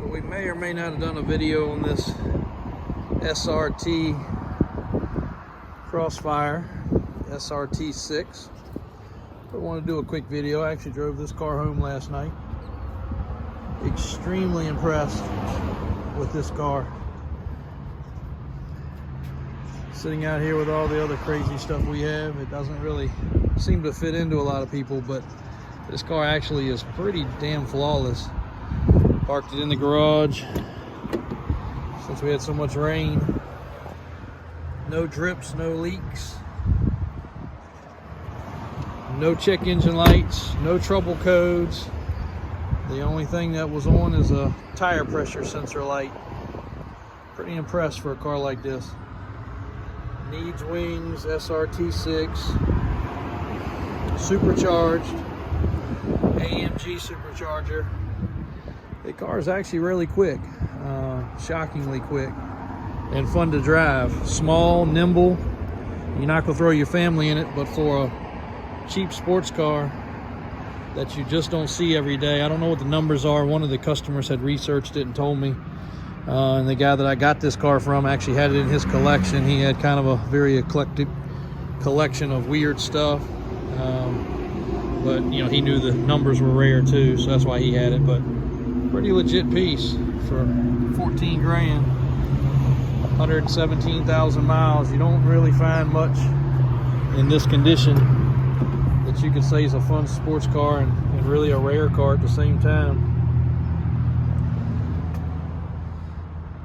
So we may or may not have done a video on this SRT Crossfire SRT 6. But I want to do a quick video. I actually drove this car home last night. Extremely impressed with this car. Sitting out here with all the other crazy stuff we have, it doesn't really seem to fit into a lot of people, but this car actually is pretty damn flawless. Parked it in the garage since we had so much rain. No drips, no leaks, no check engine lights, no trouble codes. The only thing that was on is a tire pressure sensor light. Pretty impressed for a car like this. Needs wings, SRT 6, supercharged, AMG supercharger. The car is actually really quick, shockingly quick, and fun to drive. Small, nimble. You're not gonna throw your family in it, but for a cheap sports car that you just don't see every day. I don't know what the numbers are. One of the customers had researched it and told me. And the guy that I got this car from actually had it in his collection. He had kind of a very eclectic collection of weird stuff. But you know, he knew the numbers were rare too, so that's why he had it. But pretty legit piece for 14 grand, 117,000 miles. You don't really find much in this condition that you could say is a fun sports car and really a rare car at the same time.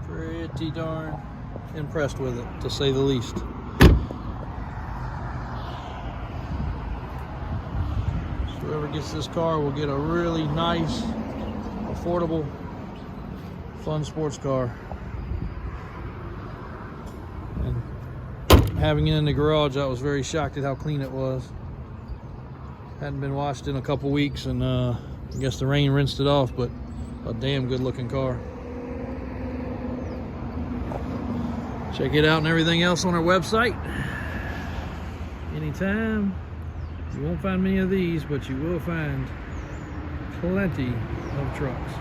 Pretty darn impressed with it, to say the least. So whoever gets this car will get a really nice, affordable, fun sports car. And having it in the garage, I was very shocked at how clean it was. Hadn't been washed in a couple weeks, and I guess the rain rinsed it off, but a damn good looking car. Check it out and everything else on our website anytime. You won't find many of these, but you will find plenty of trucks.